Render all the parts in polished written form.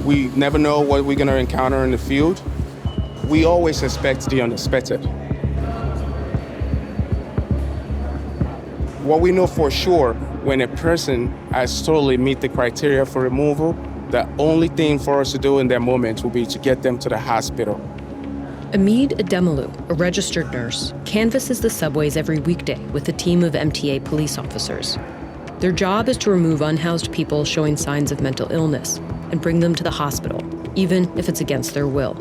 We never know what we're going to encounter in the field. We always expect the unexpected. What we know for sure, when a person has totally meet the criteria for removal, the only thing for us to do in that moment will be to get them to the hospital. Amid Ademalu, a registered nurse, canvasses the subways every weekday with a team of MTA police officers. Their job is to remove unhoused people showing signs of mental illness and bring them to the hospital, even if it's against their will.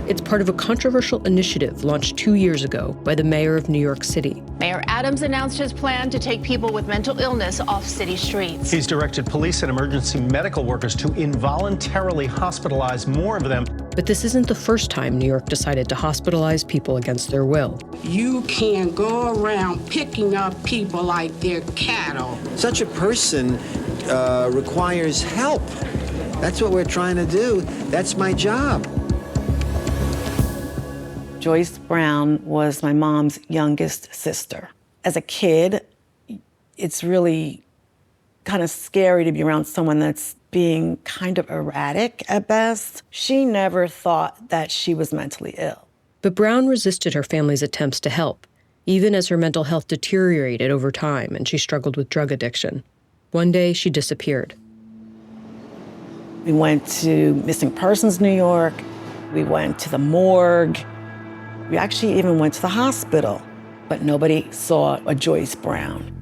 It's part of a controversial initiative launched 2 years ago by the mayor of New York City. Mayor Adams announced his plan to take people with mental illness off city streets. He's directed police and emergency medical workers to involuntarily hospitalize more of them. But this isn't the first time New York decided to hospitalize people against their will. You can't go around picking up people like they're cattle. Such a person requires help. That's what we're trying to do. That's my job. Joyce Brown was my mom's youngest sister. As a kid, it's really kind of scary to be around someone that's being kind of erratic at best. She never thought that she was mentally ill. But Brown resisted her family's attempts to help, even as her mental health deteriorated over time and she struggled with drug addiction. One day, she disappeared. We went to Missing Persons New York. We went to the morgue. We actually even went to the hospital, but nobody saw a Joyce Brown.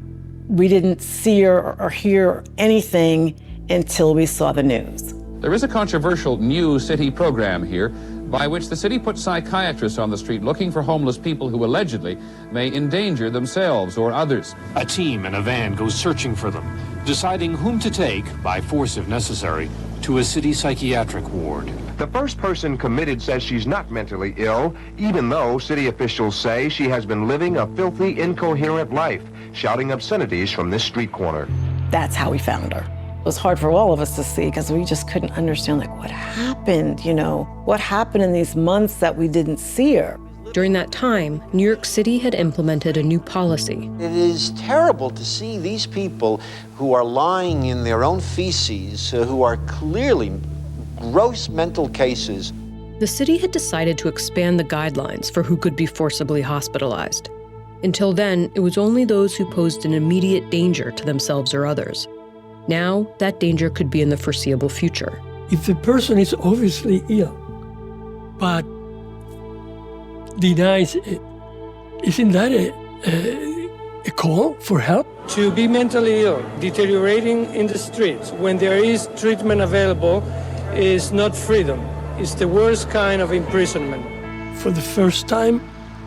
We didn't see her or hear anything until we saw the news. There is a controversial new city program here by which the city puts psychiatrists on the street looking for homeless people who allegedly may endanger themselves or others. A team in a van goes searching for them, deciding whom to take, by force if necessary, to a city psychiatric ward. The first person committed says she's not mentally ill, even though city officials say she has been living a filthy, incoherent life, shouting obscenities from this street corner. That's how we found her. It was hard for all of us to see because we just couldn't understand, like, what happened, What happened in these months that we didn't see her? During that time, New York City had implemented a new policy. It is terrible to see these people who are lying in their own feces, who are clearly gross mental cases. The city had decided to expand the guidelines for who could be forcibly hospitalized. Until then, it was only those who posed an immediate danger to themselves or others. Now, that danger could be in the foreseeable future. If the person is obviously ill, but denies it, isn't that a call for help? To be mentally ill, deteriorating in the streets, when there is treatment available, is not freedom. It's the worst kind of imprisonment. For the first time,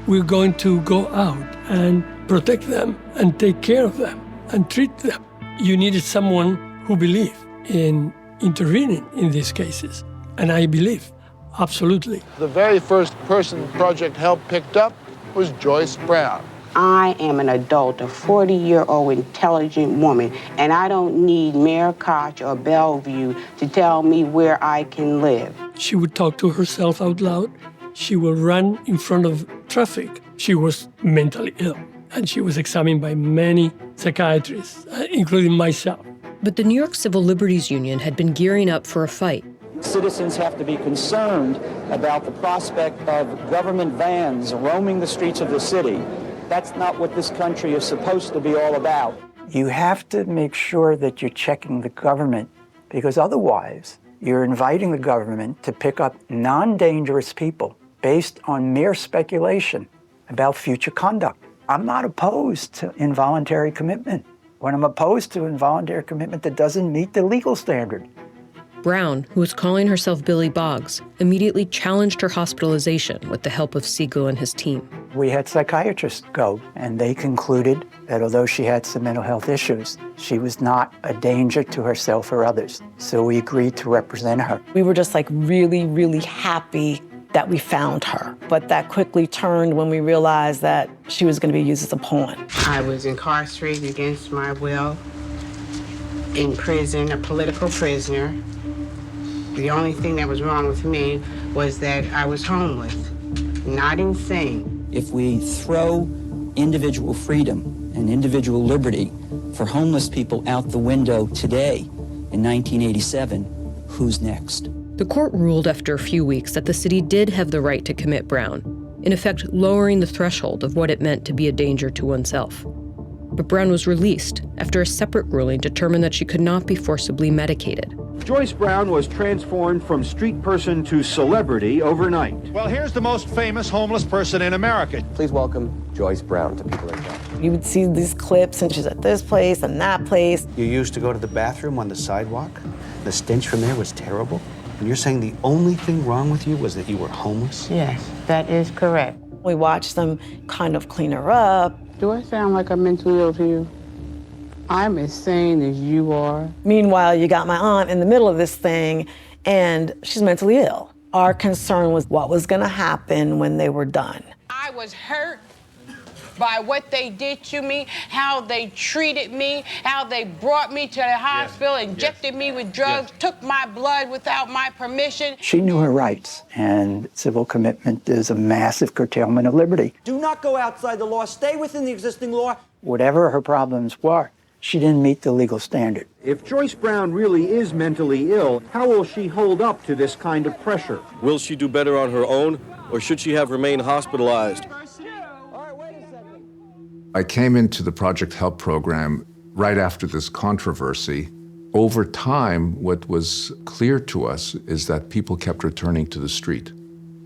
we're going to go out and protect them and take care of them and treat them. You needed someone who believed in intervening in these cases, and I believe, absolutely. The very first person Project Help picked up was Joyce Brown. I am an adult, a 40-year-old intelligent woman, and I don't need Mayor Koch or Bellevue to tell me where I can live. She would talk to herself out loud. She would run in front of traffic. She was mentally ill, and she was examined by many psychiatrists, including myself. But the New York Civil Liberties Union had been gearing up for a fight. Citizens have to be concerned about the prospect of government vans roaming the streets of the city. That's not what this country is supposed to be all about. You have to make sure that you're checking the government, because otherwise you're inviting the government to pick up non-dangerous people based on mere speculation about future conduct. I'm not opposed to involuntary commitment. When I'm opposed to involuntary commitment that doesn't meet the legal standard. Brown, who was calling herself Billy Boggs, immediately challenged her hospitalization with the help of Siegel and his team. We had psychiatrists go, and they concluded that although she had some mental health issues, she was not a danger to herself or others. So we agreed to represent her. We were just really, really happy that we found her. But that quickly turned when we realized that she was going to be used as a pawn. I was incarcerated against my will, in prison, a political prisoner. The only thing that was wrong with me was that I was homeless, not insane. If we throw individual freedom and individual liberty for homeless people out the window today in 1987, who's next? The court ruled after a few weeks that the city did have the right to commit Brown, in effect lowering the threshold of what it meant to be a danger to oneself. But Brown was released after a separate ruling determined that she could not be forcibly medicated. Joyce Brown was transformed from street person to celebrity overnight. Well, here's the most famous homeless person in America. Please welcome Joyce Brown to People in Town. You would see these clips, and she's at this place and that place. You used to go to the bathroom on the sidewalk. The stench from there was terrible. And you're saying the only thing wrong with you was that you were homeless? Yes, that is correct. We watched them kind of clean her up. Do I sound like I'm mentally ill to you? I'm as sane as you are. Meanwhile, you got my aunt in the middle of this thing, and she's mentally ill. Our concern was what was going to happen when they were done. I was hurt by what they did to me, how they treated me, how they brought me to the hospital, injected me with drugs, took my blood without my permission. She knew her rights, and civil commitment is a massive curtailment of liberty. Do not go outside the law. Stay within the existing law. Whatever her problems were, she didn't meet the legal standard. If Joyce Brown really is mentally ill, how will she hold up to this kind of pressure? Will she do better on her own, or should she have remained hospitalized? I came into the Project Help program right after this controversy. Over time, what was clear to us is that people kept returning to the street.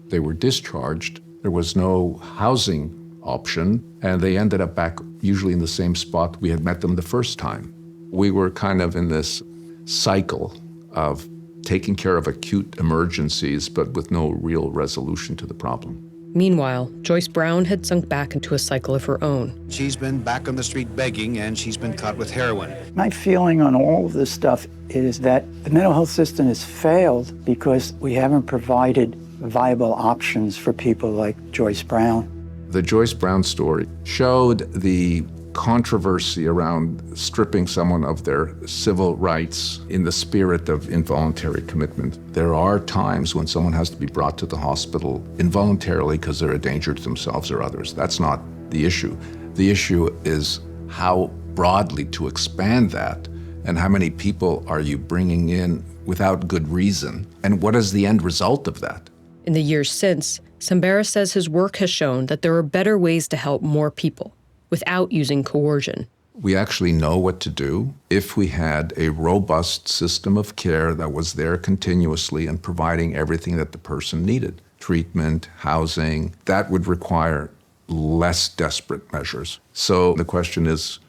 They were discharged, there was no housing option, and they ended up back usually in the same spot we had met them the first time. We were kind of in this cycle of taking care of acute emergencies, but with no real resolution to the problem. Meanwhile, Joyce Brown had sunk back into a cycle of her own. She's been back on the street begging, and she's been caught with heroin. My feeling on all of this stuff is that the mental health system has failed because we haven't provided viable options for people like Joyce Brown. The Joyce Brown story showed the controversy around stripping someone of their civil rights in the spirit of involuntary commitment. There are times when someone has to be brought to the hospital involuntarily because they're a danger to themselves or others. That's not the issue. The issue is how broadly to expand that, and how many people are you bringing in without good reason, and what is the end result of that? In the years since, Sambera says his work has shown that there are better ways to help more people without using coercion. We actually know what to do if we had a robust system of care that was there continuously and providing everything that the person needed. Treatment, housing, that would require less desperate measures. So the question is,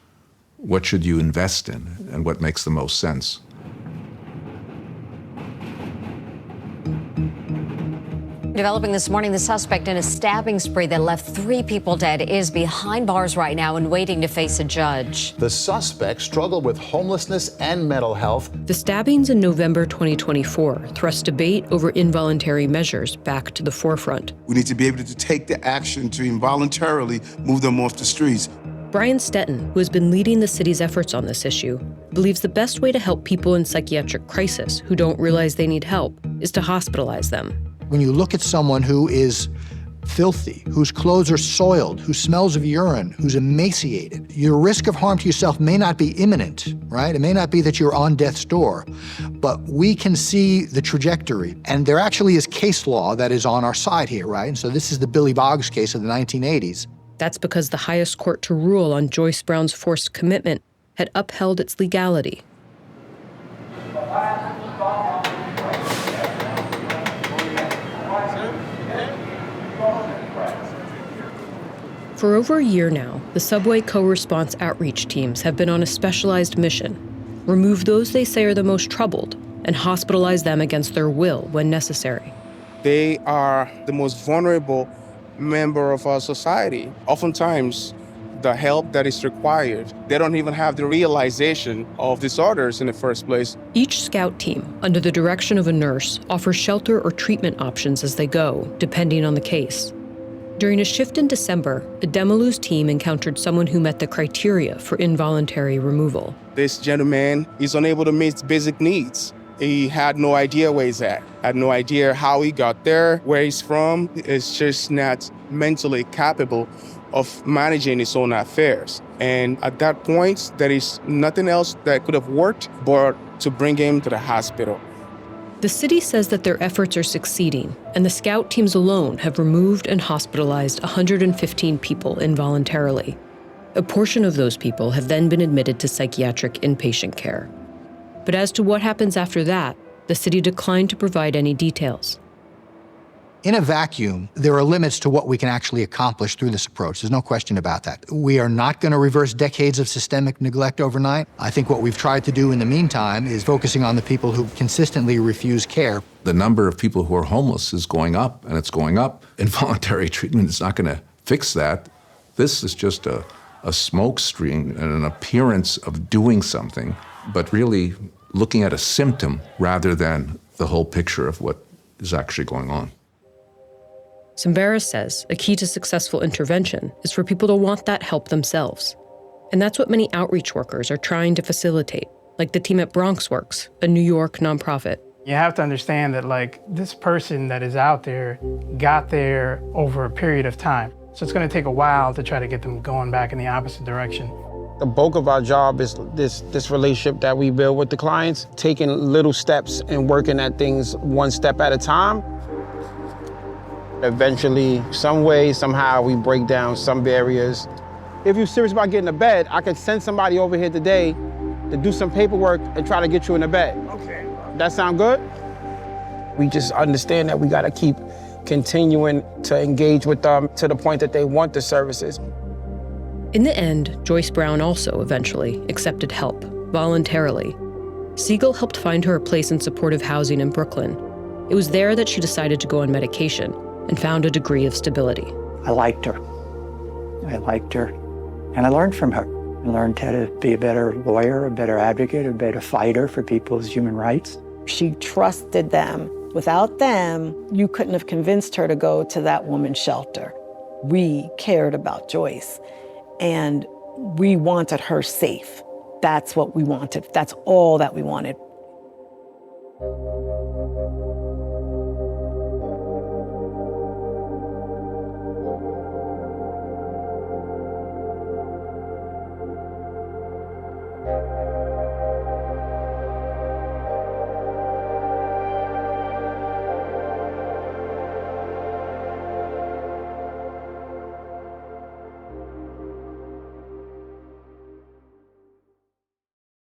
what should you invest in and what makes the most sense? Developing this morning, the suspect in a stabbing spree that left 3 people dead is behind bars right now and waiting to face a judge. The suspect struggled with homelessness and mental health. The stabbings in November 2024 thrust debate over involuntary measures back to the forefront. We need to be able to take the action to involuntarily move them off the streets. Brian Stetton, who has been leading the city's efforts on this issue, believes the best way to help people in psychiatric crisis who don't realize they need help is to hospitalize them. When you look at someone who is filthy, whose clothes are soiled, who smells of urine, who's emaciated, your risk of harm to yourself may not be imminent, right? It may not be that you're on death's door, but we can see the trajectory. And there actually is case law that is on our side here, right? And so this is the Billy Boggs case of the 1980s. That's because the highest court to rule on Joyce Brown's forced commitment had upheld its legality. For over a year now, the Subway co-response outreach teams have been on a specialized mission: remove those they say are the most troubled and hospitalize them against their will when necessary. They are the most vulnerable member of our society. Oftentimes, the help that is required, they don't even have the realization of disorders in the first place. Each scout team, under the direction of a nurse, offers shelter or treatment options as they go, depending on the case. During a shift in December, a Demolu's team encountered someone who met the criteria for involuntary removal. This gentleman is unable to meet basic needs. He had no idea where he's at, had no idea how he got there, where he's from. He's just not mentally capable of managing his own affairs. And at that point, there is nothing else that could have worked but to bring him to the hospital. The city says that their efforts are succeeding, and the scout teams alone have removed and hospitalized 115 people involuntarily. A portion of those people have then been admitted to psychiatric inpatient care. But as to what happens after that, the city declined to provide any details. In a vacuum, there are limits to what we can actually accomplish through this approach. There's no question about that. We are not going to reverse decades of systemic neglect overnight. I think what we've tried to do in the meantime is focusing on the people who consistently refuse care. The number of people who are homeless is going up, and it's going up. Involuntary treatment is not going to fix that. This is just a smoke screen and an appearance of doing something, but really looking at a symptom rather than the whole picture of what is actually going on. Sambaris says a key to successful intervention is for people to want that help themselves. And that's what many outreach workers are trying to facilitate, like the team at BronxWorks, a New York nonprofit. You have to understand that, this person that is out there got there over a period of time. So it's going to take a while to try to get them going back in the opposite direction. The bulk of our job is this relationship that we build with the clients, taking little steps and working at things one step at a time. Eventually, some way, somehow, we break down some barriers. If you're serious about getting a bed, I could send somebody over here today to do some paperwork and try to get you in a bed. Okay. That sound good? We just understand that we gotta keep continuing to engage with them to the point that they want the services. In the end, Joyce Brown also eventually accepted help, voluntarily. Siegel helped find her a place in supportive housing in Brooklyn. It was there that she decided to go on medication and found a degree of stability. I liked her. And I learned from her. I learned how to be a better lawyer, a better advocate, a better fighter for people's human rights. She trusted them. Without them, you couldn't have convinced her to go to that woman's shelter. We cared about Joyce, and we wanted her safe. That's what we wanted. That's all that we wanted.